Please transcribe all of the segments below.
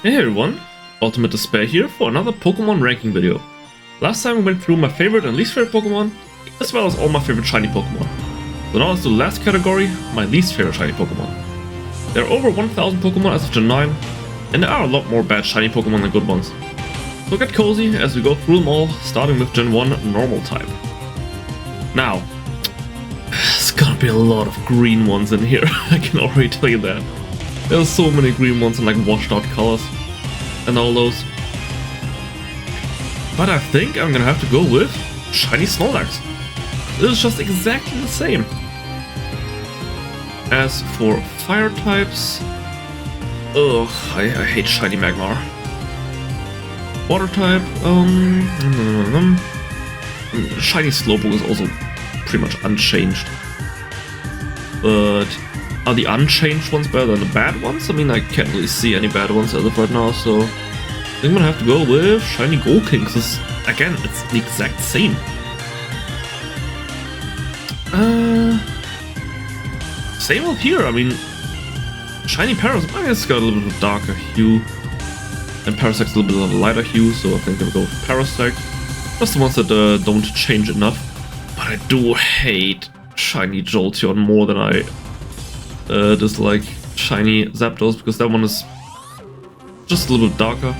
Hey everyone, Ultimate Despair here for another Pokemon ranking video. Last time we went through my favorite and least favorite Pokemon, as well as all my favorite shiny Pokemon. So now let's do the last category, my least favorite shiny Pokemon. There are over 1000 Pokemon as of Gen 9, and there are a lot more bad shiny Pokemon than good ones. So get cozy as we go through them all, starting with Gen 1 normal type. Now, there's gonna be a lot of green ones in here, I can already tell you that. There's so many green ones in like washed out colors and all those. But I think I'm gonna have to go with shiny Snorlax. This is just exactly the same. As for fire types, ugh, I hate shiny Magmar. Water type, shiny Slowpoke is also pretty much unchanged. But are the unchanged ones better than the bad ones? I mean, I can't really see any bad ones as of right now, so I think I'm gonna have to go with shiny Golking, because again, it's the exact same. Same up here, I mean, shiny Parasect, I guess it's got a little bit of a darker hue, and Parasect's a little bit of a lighter hue, so I think I'm gonna go with Parasect. Just the ones that don't change enough. But I do hate shiny Jolteon more than I dislike shiny Zapdos, because that one is just a little bit darker.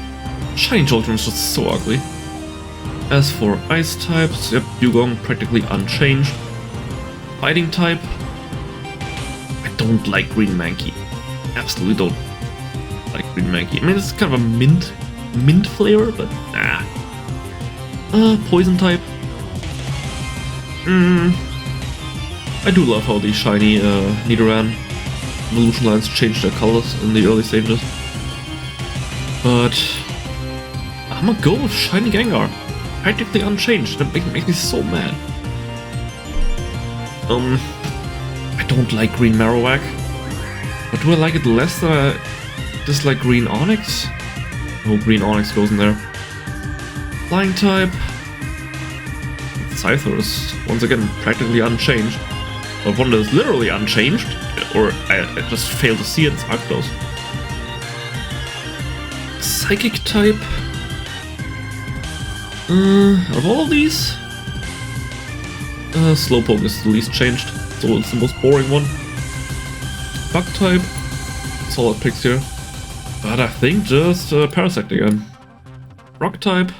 Shiny Jolteon is just so ugly. As for ice types, yep, Dugong practically unchanged. Fighting type, I don't like Green Mankey. Absolutely don't like Green Mankey. I mean, it's kind of a mint flavor, but nah. Poison type. I do love how the shiny Nidoran evolution lines change their colors in the early stages. But I'm gonna go with shiny Gengar. Practically unchanged. That makes me so mad. I don't like Green Marowak. But do I like it less than I dislike Green Onix? No, Green Onix goes in there. Flying type. Scyther is once again practically unchanged. But one that is literally unchanged, or I just failed to see it, it's Arctos. Psychic type. Out of all of these, Slowpoke is the least changed, so it's the most boring one. Bug type, solid picks here. But I think just Parasect again. Rock type.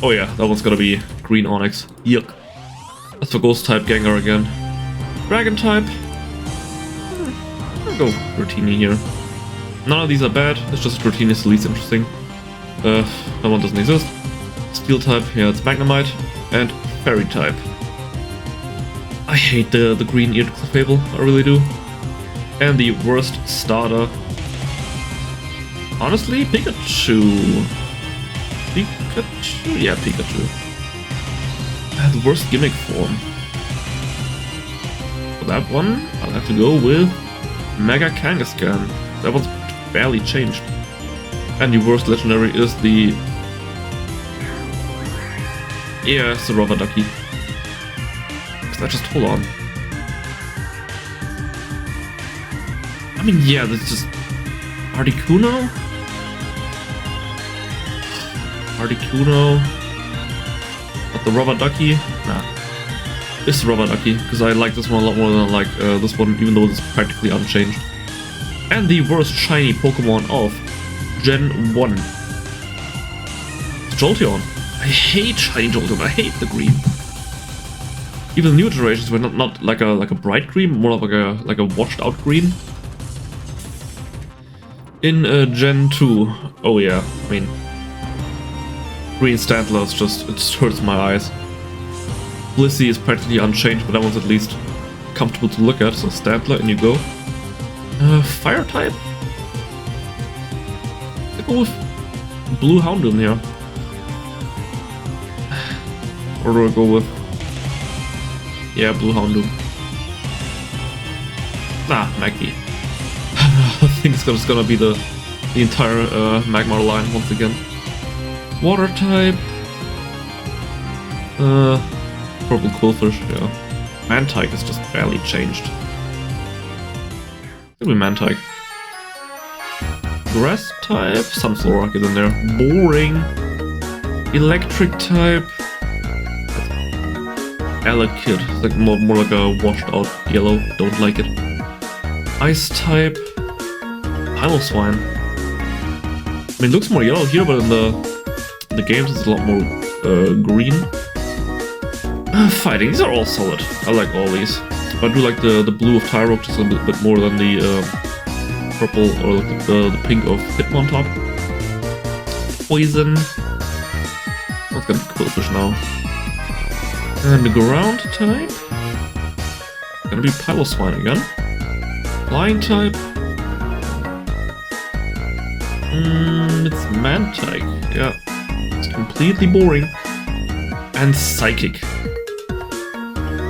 Oh yeah, that one's gonna be Green Onix. Yuck. As for Ghost type, Gengar again. Dragon type. I'll go Rotini here. None of these are bad, it's just Rotini is the least interesting. That one doesn't exist. Steel type, yeah, it's Magnemite. And Fairy type. I hate the green eared Clefable, I really do. And the worst starter. Honestly, Pikachu. Pikachu? Yeah, Pikachu. The worst gimmick form. For that one, I'll have to go with Mega Kangaskhan. That one's barely changed. And the worst legendary is the... yeah, it's the Rubber Ducky. Because I just... hold on. I mean, yeah, that's just... Articuno? Articuno... But the Rubber Ducky? Nah. It's the Rubber Ducky, because I like this one a lot more than I like this one, even though it's practically unchanged. And the worst shiny Pokemon of Gen 1. Jolteon. I hate shiny Jolteon, I hate the green. Even the new iterations were not like a bright green, more like a washed out green. In Gen 2, oh yeah, I mean, Green Stantler is just, it just hurts my eyes. Blissey is practically unchanged, but that one's at least comfortable to look at, so Stantler, in you go. Fire type? I go with Blue Houndoom here. Or do I go with... yeah, Blue Houndoom. Nah, Magby. I think it's just gonna be the entire Magmar line once again. Water type. Purple Quillfish, yeah. Mantike is just barely changed. It'll be Mantike. Grass type, Sunflora, get in there. Boring. Electric type. Elekid, it's like more like a washed out yellow, don't like it. Ice type. Piloswine. I mean, it looks more yellow here, but in the games it's a lot more green. Fighting, these are all solid. I like all these. But I do like the blue of Tyrogue just a bit more than the purple or like the pink of Hitmontop. Poison. That's gonna be Quillfish now. And the ground type. Gonna be Piloswine again. Flying type. It's Mantike. Yeah. It's completely boring. And Psychic.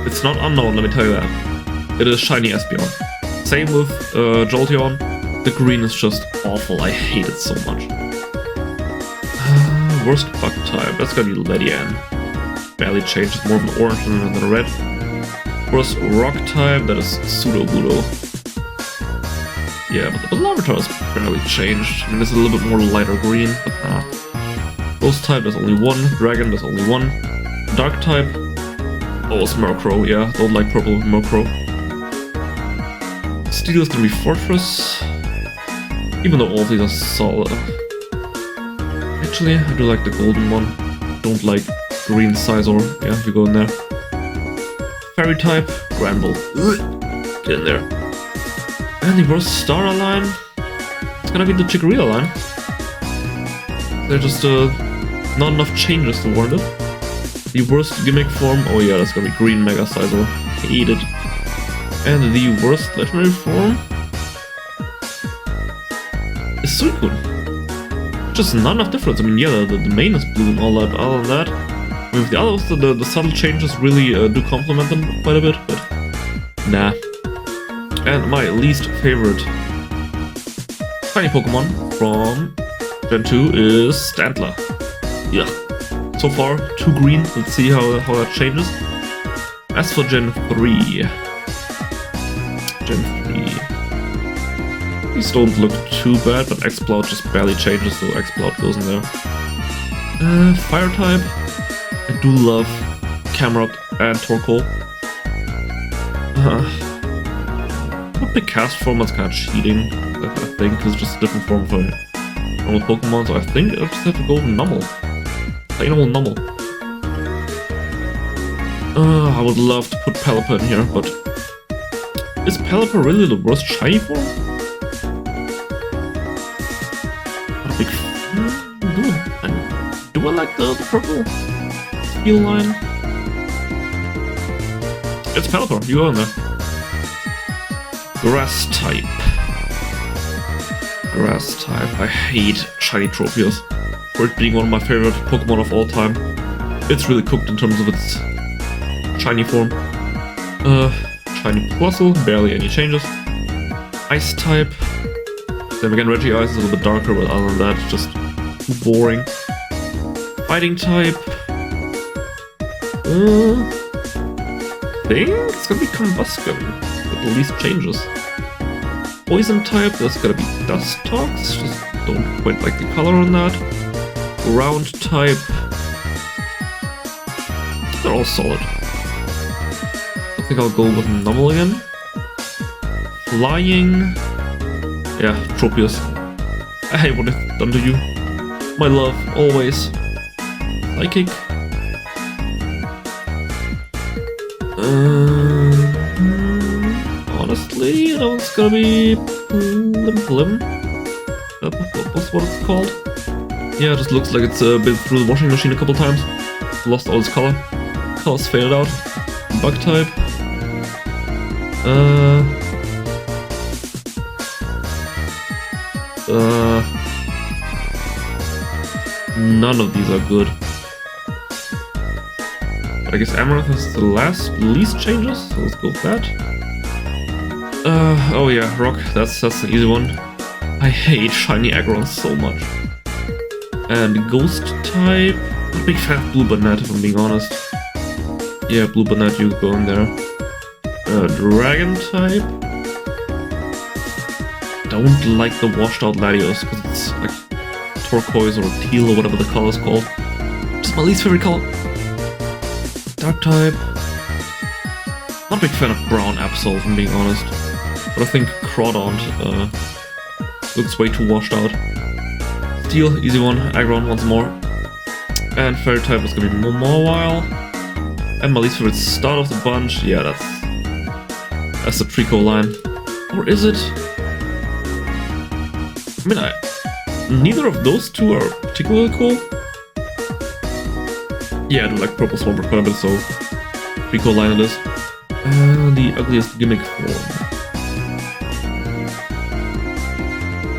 It's not unknown, let me tell you that. It is shiny Espeon. Same with Jolteon. The green is just awful, I hate it so much. Worst bug type, that's gonna be Ledian. Barely changed, it's more of an orange than a red. Worst rock type, that is Pseudo-Budo. Yeah, but the Larvitar is barely changed. I mean, it's a little bit more lighter green, but nah. Ghost type, there's only one. Dragon, there's only one. Dark type. Oh, it's Murkrow, yeah. Don't like purple with Murkrow. Steel is gonna be Fortress. Even though all of these are solid. Actually, I do like the golden one. Don't like green Scizor. Yeah, you go in there. Fairy type, Granbull. Get in there. And the worst Star line. It's gonna be the Chikorita line. They're just not enough changes to warrant it. The worst gimmick form, oh yeah, that's gonna be Green Mega Scizor. Hate it. And the worst legendary form is Suicune. Just not enough difference. I mean, yeah, the main is blue and all that. Other than that, with the others, the subtle changes really do complement them quite a bit, but nah. And my least favorite tiny Pokemon from Gen 2 is Stantler. Yeah. So far, 2 green. Let's see how that changes. As for Gen 3. These don't look too bad, but Exploud just barely changes, so Exploud goes in there. Fire type. I do love Camerupt and Torkoal. A big cast form, that's kind of cheating, I think, because it's just a different form for normal Pokemon, so I think I'll just have to go with Numel. Plain old Numel. I would love to put Pelipper in here, but is Pelipper really the worst shiny form? Not a big do I like the purple steel line? It's Pelipper, you go in there. Grass type. Grass type. I hate shiny Tropius. For it being one of my favorite Pokemon of all time. It's really cooked in terms of its shiny form. Shiny Plusle, barely any changes. Ice type. Then again, Regice is a little bit darker, but other than that, just too boring. Fighting type. I think it's gonna be Combusken with the least changes. Poison type, that's gonna be Dustox, just don't quite like the color on that. Ground type, they're all solid. I think I'll go with Numel again. Flying, yeah, Tropius. I hate what it's done to you. My love, always. Psychic. Honestly, that one's gonna be Plim. That's what it's called. Yeah, it just looks like it's been through the washing machine a couple times. Lost all its color. Colors faded out. Bug type. None of these are good. But I guess Amaranth is the least changes, so let's go with that. Oh yeah, Rock, that's an easy one. I hate shiny Aggron so much. And Ghost type, I'm a big fan of Blue Banette if I'm being honest. Yeah, Blue Banette, you go in there. Dragon type. don't like the washed out Latios because it's like turquoise or teal or whatever the color is called. Just my least favorite color. Dark type. Not a big fan of brown Absol, if I'm being honest. But I think Crawdaunt looks way too washed out. Steel, easy one. Aggron once more. And Fairy type is gonna be Mawile. And my least favorite start of the bunch. Yeah, that's the Trico line. Or is it? I mean, neither of those two are particularly cool. Yeah, I do like Purple Swampert quite a bit, so Trico line it is. And the ugliest gimmick form.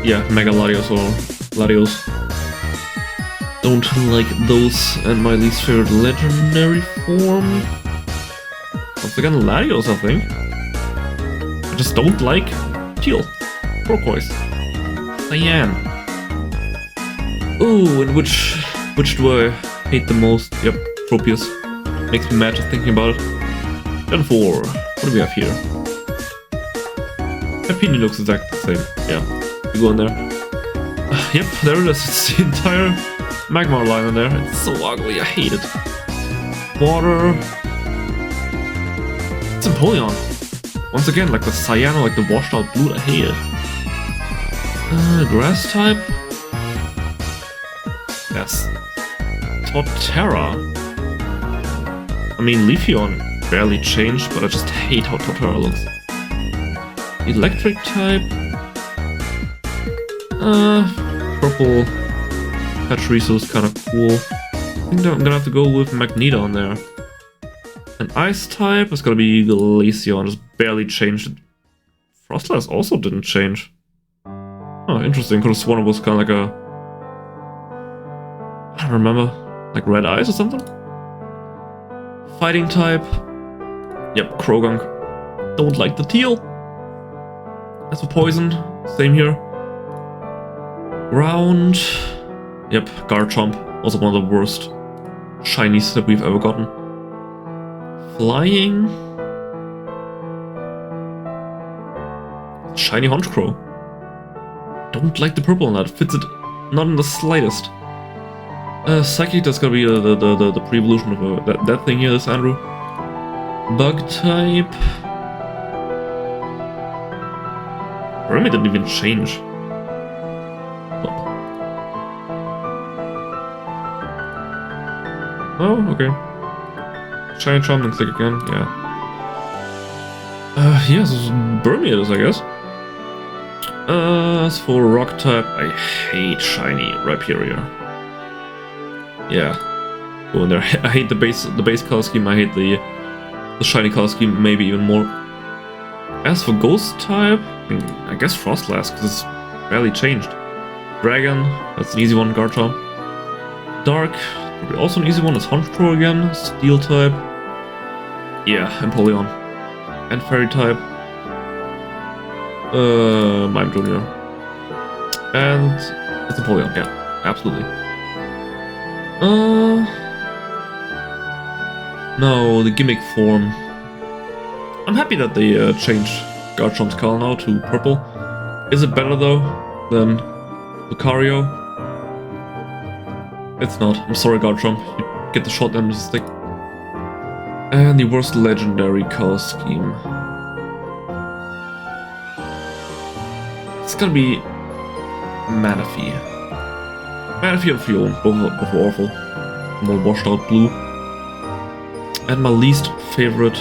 Yeah, Mega Latios or Latios. Don't like those. And my least favorite legendary form. Once again, Latios, I think. I just don't like teal, turquoise, cyan. Ooh, and which do I hate the most? Yep, Tropius. Makes me mad just thinking about it. Gen 4. What do we have here? Happiny looks exactly the same. Yeah, we go in there. Yep, there it is. It's the entire Magmar line in there. It's so ugly. I hate it. Water. It's Empoleon. Once again, like the Cyano, like the washed out blue. I hate it. Grass type. Yes. Torterra. I mean, Leafeon barely changed, but I just hate how Torterra looks. Electric type. Purple Pachirisu is kind of cool. I think I'm gonna have to go with Magneto on there. An ice type is gonna be Glaceon, just barely changed it. Frostlass also didn't change. Oh, interesting. Could have sworn it was kind of like a... I don't remember. Like red eyes or something? Fighting type. Yep, Krogunk. Don't like the teal. As for poison, same here. Ground. Yep, Garchomp. Also one of the worst shinies that we've ever gotten. Flying. Shiny Honchkrow. Don't like the purple on that. Fits it not in the slightest. Psychic, that's gonna be the pre-evolution of that thing here, this Andrew. Bug type. Remy didn't even change. Oh, okay. Shiny Charming Click again, yeah. Yeah, so Burmy it is, I guess. As for rock type, I hate shiny Rhyperior. Yeah, go in there. I hate the base color scheme. I hate the shiny color scheme maybe even more. As for ghost type, I guess Frostlass because it's barely changed. Dragon, that's an easy one. Garchomp. Dark, probably also an easy one. It's Honchkrow again. Steel type. Yeah, Empoleon. And Fairy type. Mime Jr. And it's Empoleon, yeah, absolutely. No, the gimmick form. I'm happy that they changed Garchomp's color now to purple. Is it better though than Lucario? It's not. I'm sorry, Garchomp. You get the short end of the stick. And the worst legendary color scheme. It's gonna be Manaphy. Manaphy and Fion, both awful. More washed out blue. And my least favorite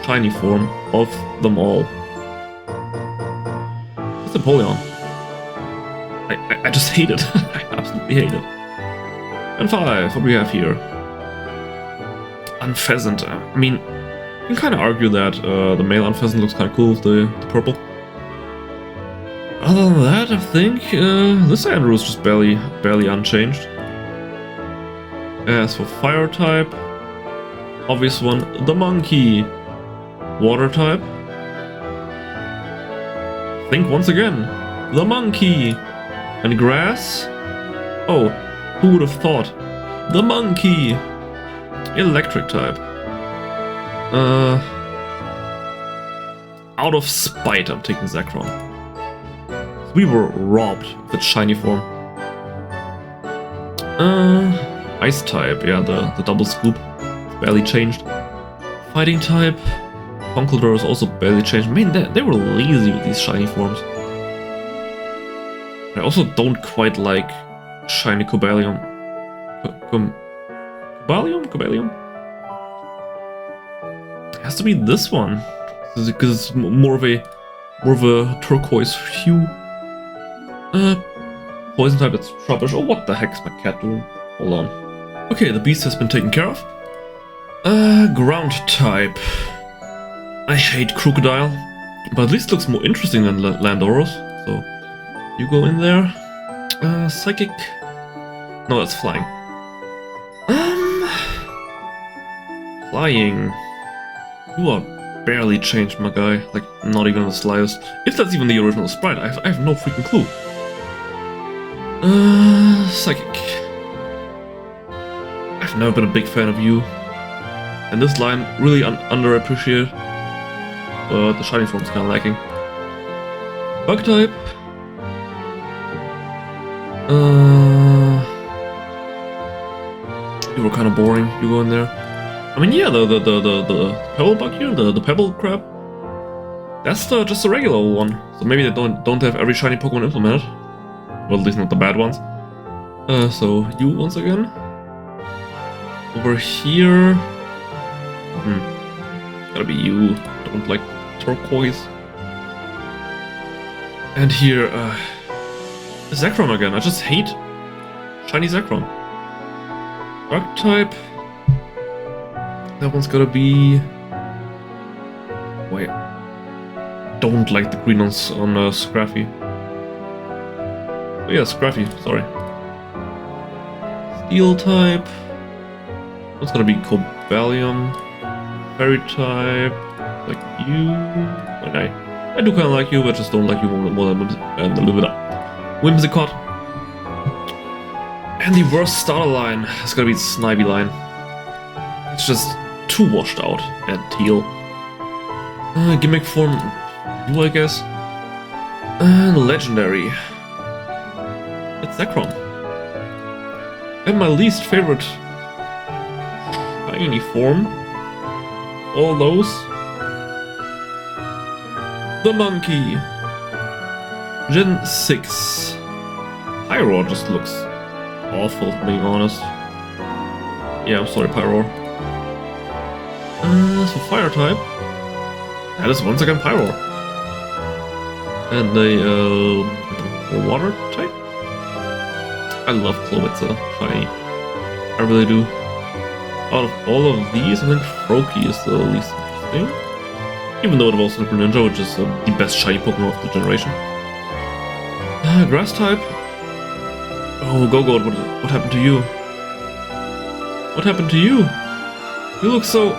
shiny form of them all. It's Empoleon. I just hate it. I absolutely hate it. And 5, what do we have here? Unpheasant. I mean, you can kind of argue that the male Unpheasant looks kind of cool with the purple. Other than that, I think this Andrew is just barely unchanged. As for fire type, obvious one, the monkey. Water type. Think once again, the monkey. And grass. Oh, who would have thought? The monkey. Electric type. Out of spite, I'm taking Zekrom. We were robbed of its shiny form. Ice type, yeah, the double scoop. It's barely changed. Fighting type. Conkeldurr is also barely changed. Man, they were lazy with these shiny forms. I also don't quite like shiny Cobalion. Cobalion? It has to be this one. Because it's more of a turquoise hue. Poison type, it's Trubbish. Oh, what the heck is my cat doing? Hold on. Okay, the beast has been taken care of. Ground type. I hate Crocodile, but at least looks more interesting than Landorus. So, you go in there. Psychic. No, that's flying. Flying. You are barely changed, my guy. Like, not even the slightest. If that's even the original sprite, I have no freaking clue. Psychic. I've never been a big fan of you. And this line, really underappreciated. But the shiny form's kinda lacking. Bug type. You were kinda boring. You go in there. I mean, yeah, the pebble bug here, the pebble crab. That's just a regular one. So maybe they don't have every shiny Pokemon implemented. Well, at least not the bad ones. So you once again. Over here. Gotta be you. Don't like turquoise. And here, Zekrom again. I just hate shiny Zekrom. Bug type. That one's gotta be. Wait. Don't like the green on Scraffy. Oh yeah, Scraffy, sorry. Steel type. That's gonna be Cobalion. Fairy type. Like you. Okay. I do kinda like you, but just don't like you more than Whimsicott. And the worst starter line is gonna be Snivy line. It's just too washed out and teal. Gimmick form, you I guess. And legendary. It's Zekrom. And my least favorite shiny form. All those. The monkey. Gen 6. Pyro just looks awful, being honest. Yeah, I'm sorry, Pyro. So fire type. That is once again Pyro. And the water type. I love Clovitza shiny. I really do. Out of all of these, I think Froakie is the least interesting. Even though it was Super Ninja, which is the best shiny Pokemon of the generation. Grass type. Oh, Go-Go, what happened to you? What happened to you? You look so...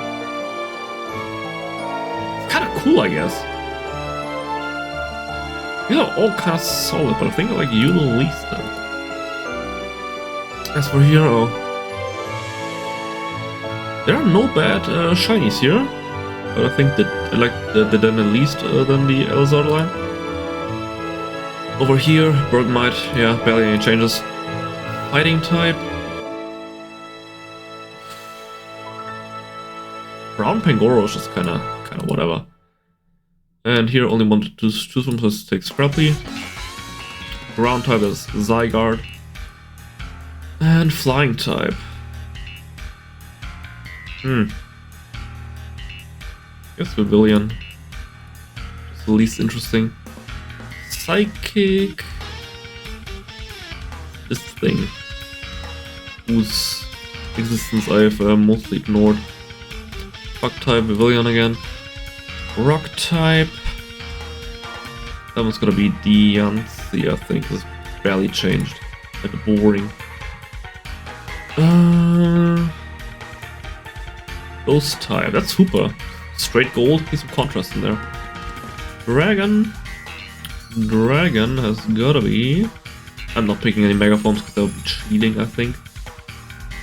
It's kind of cool, I guess. These are all kind of solid, but I think I like you the least then. As for Hero, there are no bad shinies here, but I think that I like them at least than the Elzar line. Over here, Bergmite, yeah, barely any changes. Fighting type. Brown Pangoro is just kinda whatever. And here only one to choose from, so let's take Scraply. Ground type is Zygarde. And flying type. Guess Pavilion. Just the least interesting. Psychic. This thing. Whose existence I've mostly ignored. Bug type, Pavilion again. Rock type. That one's gonna be Diancie, I think. It's barely changed. Like boring. Ghost type. That's Hooper. Straight gold. Need some contrast in there. Dragon. Dragon has gotta be. I'm not picking any Mega Forms because that would be cheating, I think.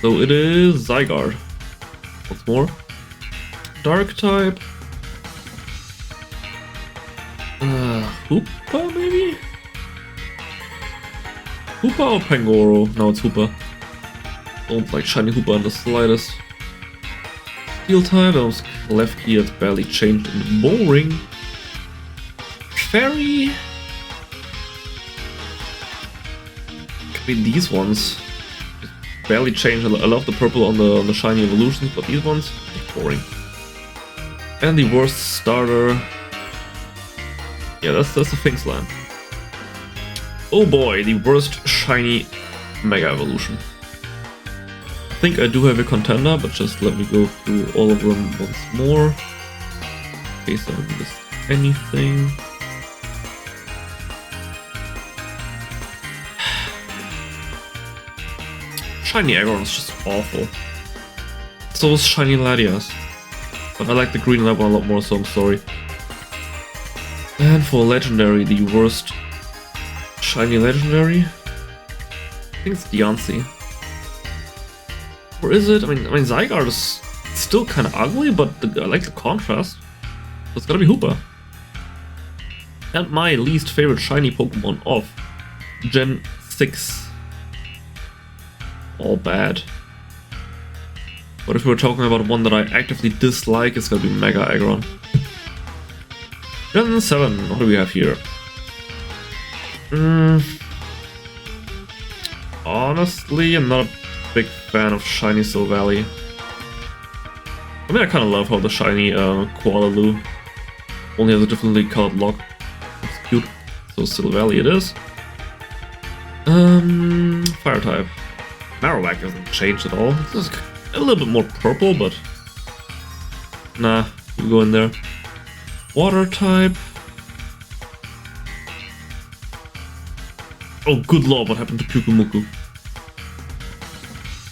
So it is Zygarde. What's more? Dark type. Hoopa maybe? Hoopa or Pangoro? No, it's Hoopa. Don't like shiny Hoopa in the slightest. Steel type, that was Klefki, that's barely changed into boring. Fairy. Could be these ones. Barely changed. I love the purple on the shiny evolutions, but these ones, boring. And the worst starter. Yeah, that's the Finks line. Oh boy, the worst shiny Mega Evolution. I think I do have a contender, but just let me go through all of them once more. In case I missed anything. Shiny Aggron is just awful. So is Shiny Latias. But I like the green level a lot more, so I'm sorry. And for Legendary, the worst shiny Legendary? I think it's Diancie. Or is it? I mean Zygarde is still kind of ugly, but I like the contrast. So it's gotta be Hoopa. And my least favorite shiny Pokemon of Gen 6. All bad. But if we're talking about one that I actively dislike, it's gonna be Mega Aggron. Gen 7, what do we have here? Honestly, I'm not a big fan of shiny Silvally. I mean, I kind of love how the shiny Koalalu only has a differently colored lock. It's cute. So Silvally it is. Fire type. Marowak hasn't changed at all. It's just a little bit more purple, but nah, you go in there. Water type. Oh, good lord, what happened to Pyukumuku?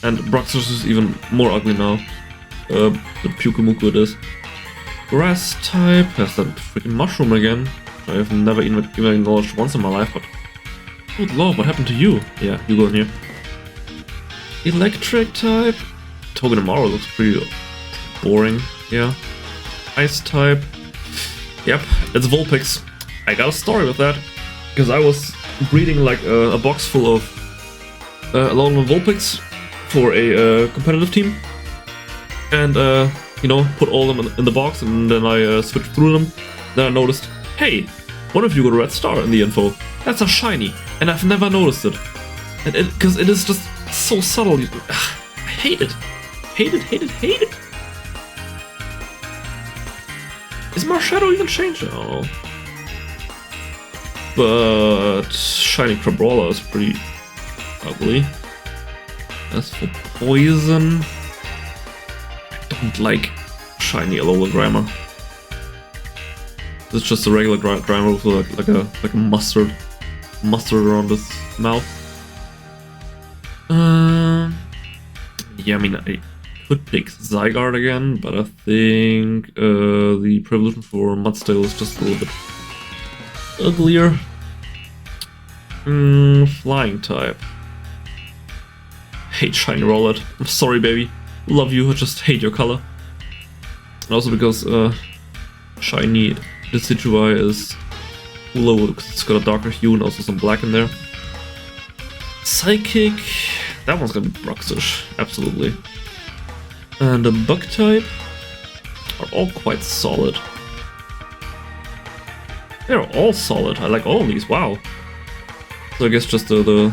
And Bruxus is even more ugly now. The Pyukumuku it is. Grass type has that freaking mushroom again. I have never even acknowledged once in my life, but good lord, what happened to you? Yeah, you go in here. Electric type. Togedemaru looks pretty boring, yeah. Ice type. Yep, it's Vulpix. I got a story with that. Because I was breeding like a box full of Alolan Vulpix for a competitive team. And, you know, put all of them in the box and then I switched through them. Then I noticed, hey, one of you got a red star in the info. That's a shiny. And I've never noticed it. Because it is just so subtle. I hate it. Hate it, hate it, hate it. Is Marshadow even changed? I don't know. But shiny Crabrawler is pretty ugly. As for poison, I don't like shiny Alolan Grimer. It's just a regular Grimer with like a mustard around his mouth. Yeah, I mean I could pick Zygarde again, but I think the Prevolution for Mudstale is just a little bit uglier. Flying type. Hate shiny Rowlet. I'm sorry, baby. Love you, I just hate your color. And also because shiny Decidueye is cooler because it's got a darker hue and also some black in there. Psychic. That one's gonna be Bruxish, absolutely. And the Bug type are all quite solid. They're all solid. I like all of these. Wow. So I guess just the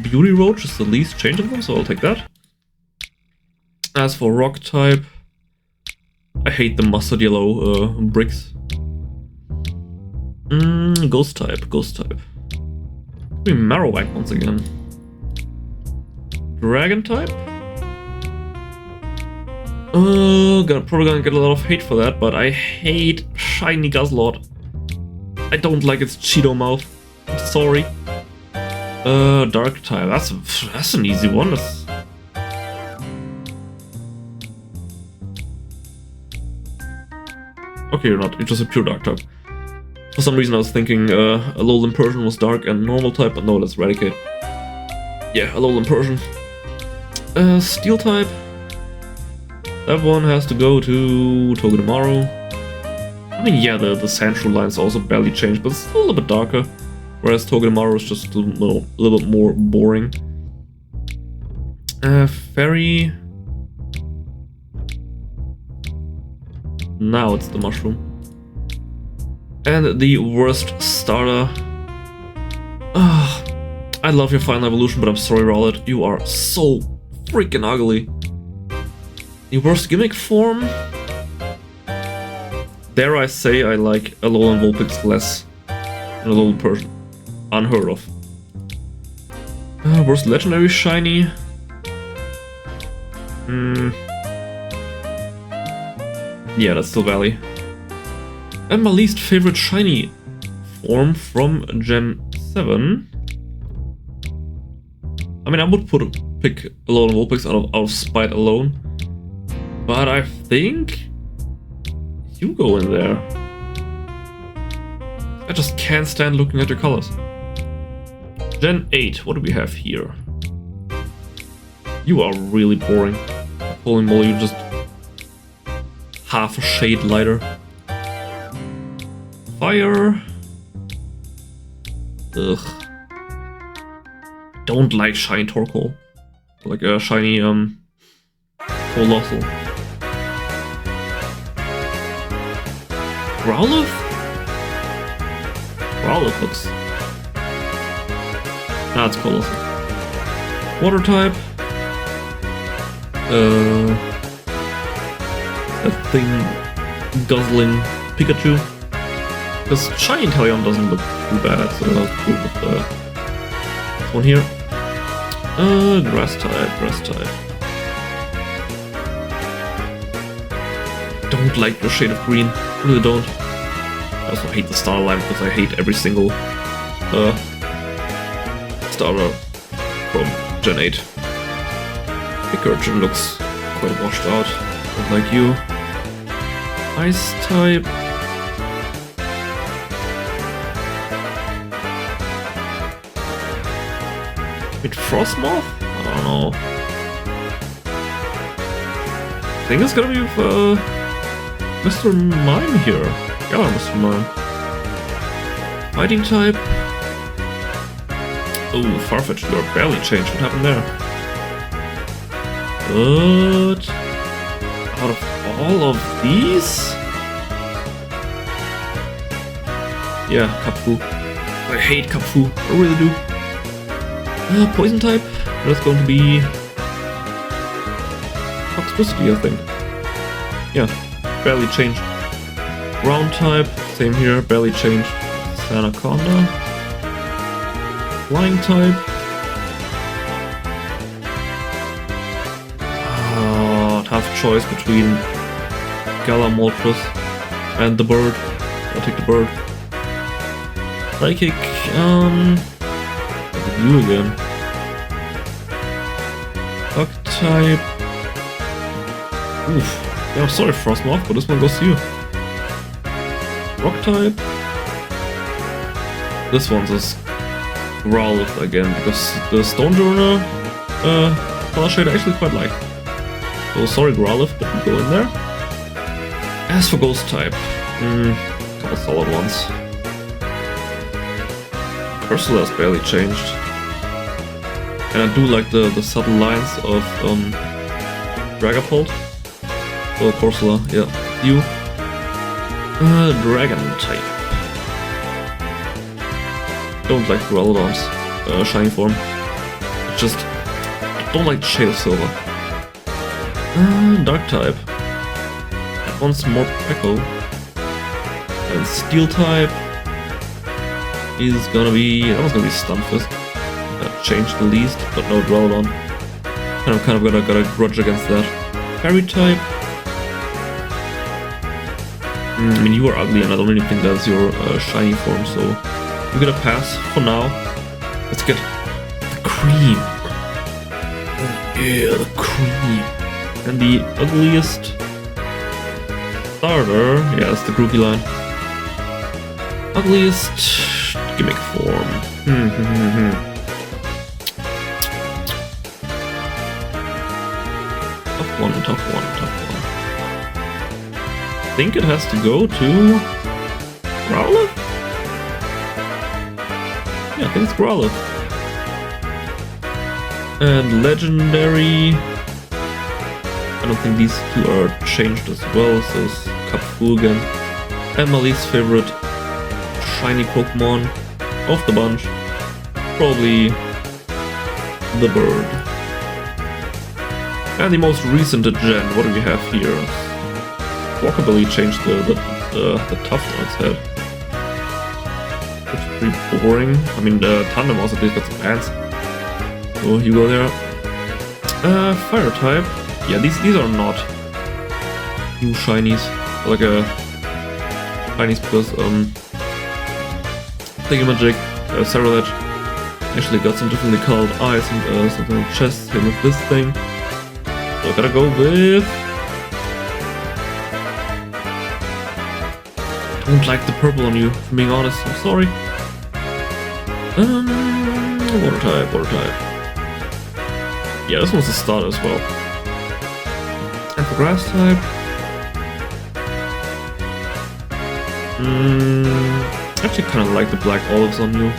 Beauty Roach is the least change of them, so I'll take that. As for Rock type, I hate the mustard yellow bricks. Ghost type. Maybe Marowak once again. Dragon type. Probably gonna get a lot of hate for that, but I hate shiny Guzzlord. I don't like its Cheeto mouth. I'm sorry. Dark type. That's an easy one. Okay, you're not. You're just a pure dark type. For some reason I was thinking Alolan Persian was dark and normal type, but no, that's Raticate. Yeah, Alolan Persian. Steel type. That one has to go to Togedemaru. I mean, yeah, the Sandshrew line's also barely changed, but it's a little bit darker. Whereas Togedemaru is just a little bit more boring. Fairy. Now it's the mushroom. And the worst starter. I love your final evolution, but I'm sorry, Rowlet. You are so freaking ugly. The worst gimmick form? Dare I say I like Alolan Vulpix less than a little person. Unheard of. Worst legendary shiny? Yeah, that's still Valley. And my least favorite shiny form from Gen 7. I mean, I would pick Alolan Vulpix out of spite alone. But I think you go in there. I just can't stand looking at your colors. Gen 8, what do we have here? You are really boring. Holy moly, you're just half a shade lighter. Fire. Ugh. Don't like shiny Torkoal. Like a shiny Colossal. Growlithe? Growlithe looks... Nah, it's Colossal. Water type. That thing guzzling Pikachu. Because shiny Inteleon doesn't look too bad, so I'll go with this one here. Grass type, grass type. Don't like the shade of green, really don't. I also hate the starter line because I hate every single starter from Gen 8. Pikachu looks quite washed out, not like you. Ice type. With Frostmoth? I don't know. I think it's gonna be with Mr. Mime here. Yeah, Mr. Mime. Fighting type. Oh, Farfetch'd, you are barely changed. What happened there? But out of all of these? Yeah, Kapfu. I hate Kapfu. I really do. Poison type. That's going to be Toxicity, I think. Yeah, barely changed. Ground type. Same here, barely changed. Sanaconda. Flying type. Tough choice between Galamoltres and the bird. I'll take the bird. Psychic, you again. Bug type. Oof. Yeah, I'm sorry, Frostmoth, but this one goes to you. Rock type. This one's a Growlithe again, because the Stone Journal color shade I actually quite like. So sorry, Growlithe, but we go in there. As for Ghost type, a couple solid ones. Ursula's barely changed. And I do like the subtle lines of Dragapult. Oh, Corsola, yeah. You. Dragon type. Don't like Duraludon's shiny form. Just don't like the shade of silver. Dark type. That one's more Peko. And Steel type is gonna be... that one's gonna be Stunfisk. Changed the least, but no Duraludon. And I'm kind of got a grudge against that. Fairy type. I mean, you are ugly and I don't really think that's your shiny form, so you get a pass for now. Let's get the cream. Oh yeah, the cream. And the ugliest starter, yeah, that's the groupie line. Ugliest gimmick form. Tough one, tough one, tough one. I think it has to go to Growlithe? Yeah, I think it's Growlithe. And legendary. I don't think these two are changed as well, so it's Kapfu again. And my least favorite shiny Pokemon of the bunch, probably the bird. And the most recent gen, what do we have here? Rockabilly changed the tough on its head. Which is pretty boring. I mean, the Tandem also did got some pants. So you go there. Fire type. Yeah, these are not new shinies. Like a shinies because Thingamajig, Cerulege actually got some differently colored eyes and something on the chest. Same with this thing. So I gotta go with. I don't like the purple on you, if I'm being honest. I'm sorry. Water type, water type. Yeah, this one's a starter as well. And for grass type. I actually kind of like the black olives on you.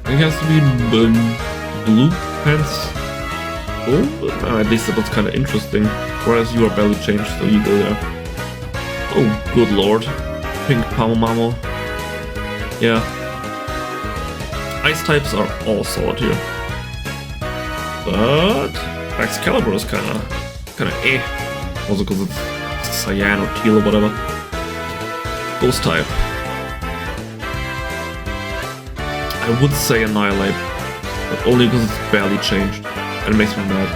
It has to be blue pants. Oh, at least that was kind of interesting. Whereas you are barely changed, so you go there. Oh, good lord. Pink Pamomamo. Yeah. Ice types are all solid here. But Excalibur is kinda eh. Also because it's cyan or teal or whatever. Ghost type. I would say Annihilate, but only because it's barely changed. And it makes me mad.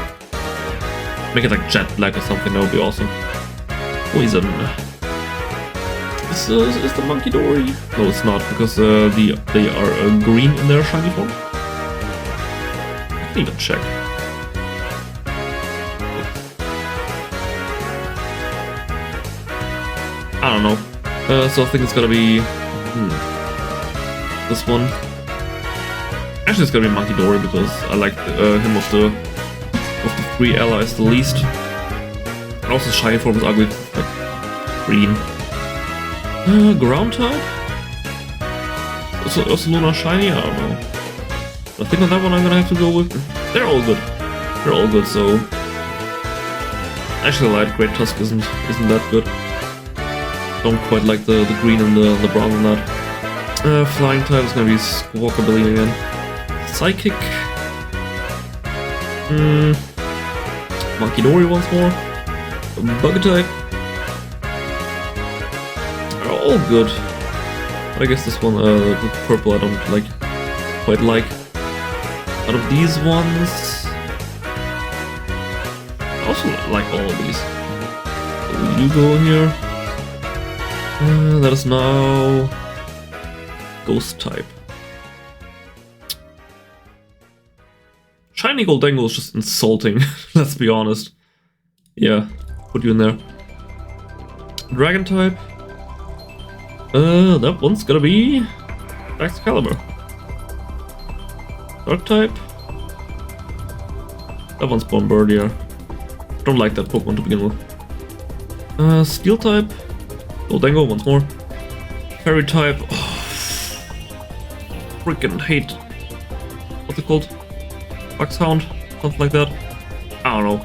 Make it like Jet Black or something, that would be awesome. Poison. Is the Monkey Dory? No, it's not, because they are green in their shiny form. I can even check. I don't know. So I think it's gonna be this one. Actually, it's gonna be Monkey Dory because I like him of the three allies the least. And also shiny form is ugly, like green. Ground type? Also Luna shiny? I don't know. I think on that one I'm gonna have to go with. They're all good. They're all good. So actually, Light Great Tusk isn't that good. Don't quite like the green and the brown on that. Flying type is gonna be Squawkabilly again. Psychic. Monkey Dory once more. Bug type. Are all good. But I guess this one, the purple, I don't quite like. Out of these ones, I also like all of these. So you go here. That is now Ghost type. Shiny Goldengo is just insulting, let's be honest. Yeah, put you in there. Dragon type. That one's gonna be Excalibur. Dark type. That one's Bombardier. Don't like that Pokemon to begin with. Steel type. Goldengo once more. Fairy type. Oh, freaking hate. What's it called? Buxhound? Something like that. I don't know.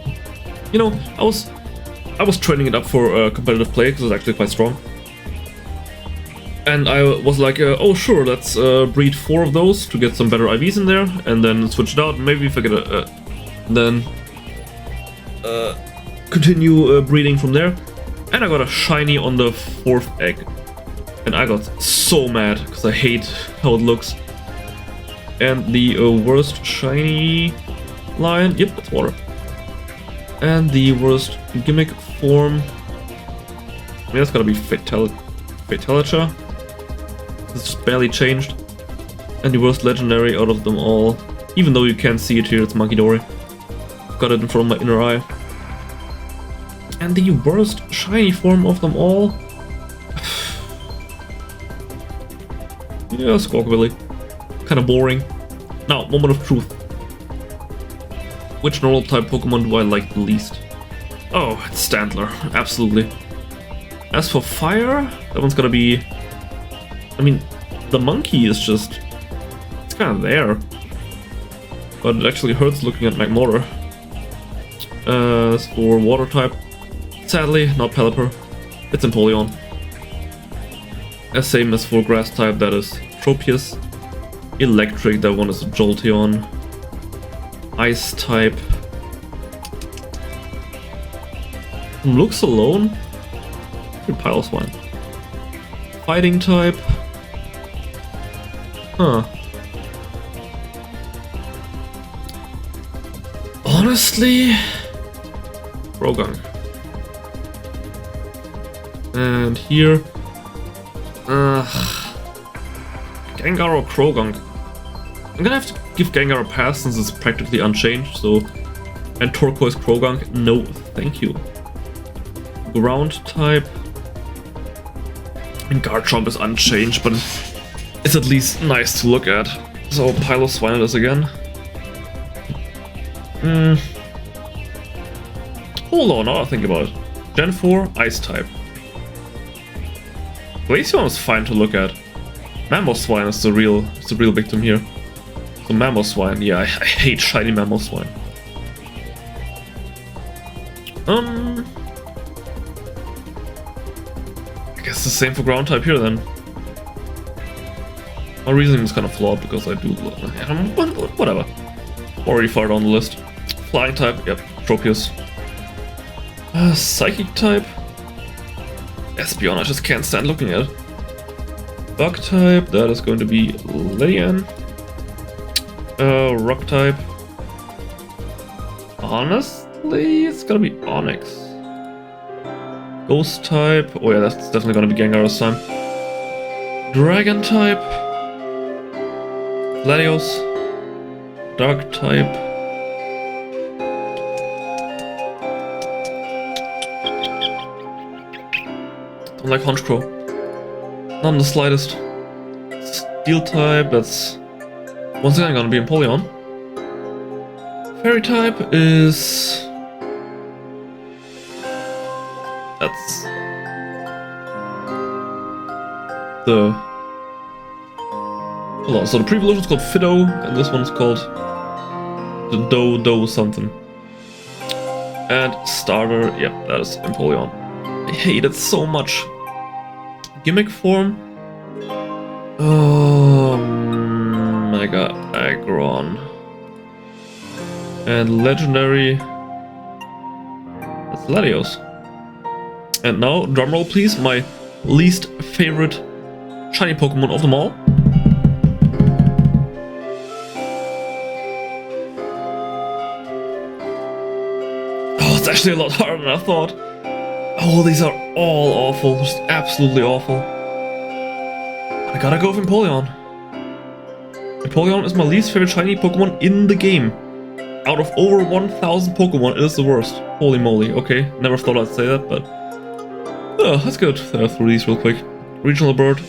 You know, I was training it up for competitive play because it's actually quite strong. And I was like, oh sure, let's breed 4 of those to get some better IVs in there, and then switch it out. Maybe if I get then continue breeding from there. And I got a shiny on the 4th egg, and I got so mad because I hate how it looks. And the worst shiny lion, yep, it's water. And the worst gimmick form, I mean that's gotta be Fatalicha. It's just barely changed. And the worst legendary out of them all, even though you can't see it here, it's Monkey Dory. Got it in front of my inner eye. And the worst shiny form of them all, yeah, Squawkabilly. Kind of boring. Now, moment of truth. Which normal type Pokemon do I like the least? Oh, it's Stantler, absolutely. As for fire, that one's gonna be... I mean, the monkey is just kind of there. But it actually hurts looking at Magmortar. As for water type, sadly, not Pelipper. It's Empoleon. As same as for grass type, that is Tropius. Electric, that one is a Jolteon. Ice type. Looks alone. Piloswine. Fighting type. Huh. Honestly, Croagunk. And here, Gengar or Croagunk. I'm gonna have to give Gengar a pass since it's practically unchanged. So, and Turquoise Croagunk, no, thank you. Ground type. And Garchomp is unchanged, but it's at least nice to look at. So Piloswine it is again. Hold on, now I think about it. Gen 4, Ice type. Glaceon is fine to look at. Mamoswine is the real victim here. So Mamoswine, yeah, I hate shiny Mamoswine. I guess the same for ground type here then. My reasoning is kind of flawed because I do whatever. Already far down the list. Flying type, yep, Tropius. Psychic type. Espeon, I just can't stand looking at it. Bug type, that is going to be Ledian. Rock type. Honestly, it's gonna be Onyx. Ghost type, oh yeah, that's definitely gonna be Gengar this time. Dragon type. Latios. Dark type. Don't like Honchkrow. Not in the slightest. Steel type, that's once again gonna be Empoleon. Fairy type is... That's... the... Hold on, so the pre-evolution is called Fido, and this one's called... the Do something. And starter, yep, that is Empoleon. I hate it so much. Gimmick form. I got Aggron. And legendary. That's Latios. And now, drumroll please, my least favorite shiny Pokemon of them all. Oh, it's actually a lot harder than I thought. Oh, these are all awful, just absolutely awful. I gotta go with Empoleon. Empoleon is my least favorite shiny Pokemon in the game. Out of over 1,000 Pokemon, it is the worst. Holy moly, okay, never thought I'd say that, but... Oh, let's go through these real quick. Regional bird.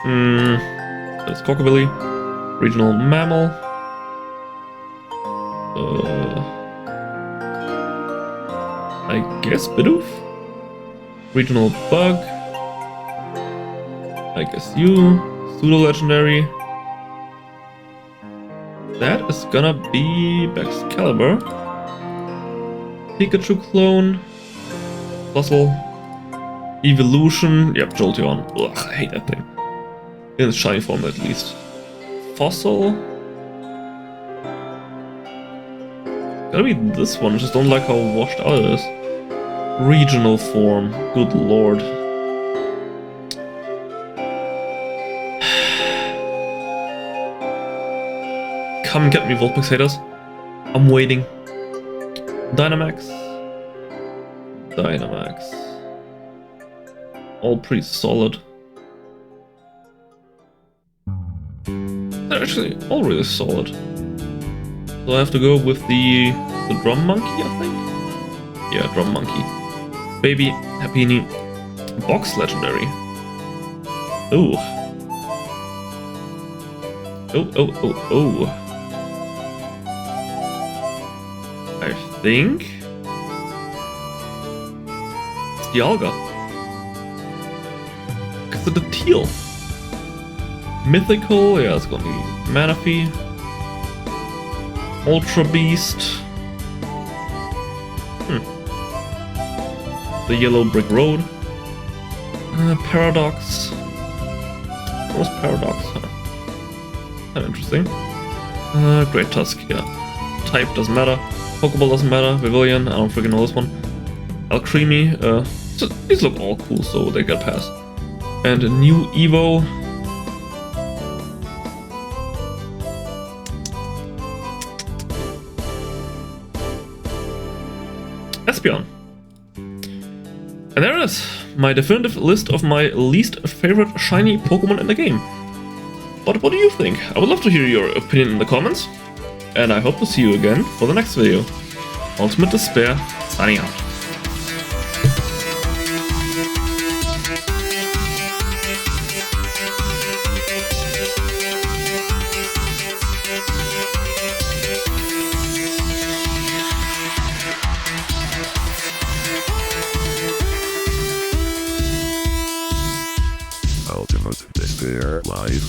That's Cockabilly. Regional mammal. I guess Bidoof? Regional bug. I guess you. Pseudo-legendary. That is gonna be Excalibur. Pikachu clone. Fossil. Evolution. Yep, Jolteon. Ugh, I hate that thing. In its shiny form at least. Fossil. Gotta be this one, I just don't like how washed out it is. Regional form, good lord. Come get me, Vulpix haters. I'm waiting. Dynamax. All pretty solid. They're actually all really solid. So I have to go with the Drum Monkey, I think? Yeah, Drum Monkey. Baby, Happiny, Box Legendary. Ooh. Oh. I think... it's the Alga. Because of the teal. Mythical, yeah, it's gonna be Manaphy. Ultra Beast. The Yellow Brick Road. Paradox. What was Paradox? Huh. Kind of interesting. Great Tusk, yeah. Type doesn't matter. Pokeball doesn't matter. Pavilion, I don't freaking know this one. Alcremie, so these look all cool, so they get passed. And a new Evo. Espeon. And there it is, my definitive list of my least favorite shiny Pokemon in the game. But what do you think? I would love to hear your opinion in the comments. And I hope to see you again for the next video. Ultimate Despair, signing out. Ultimate Despair Live.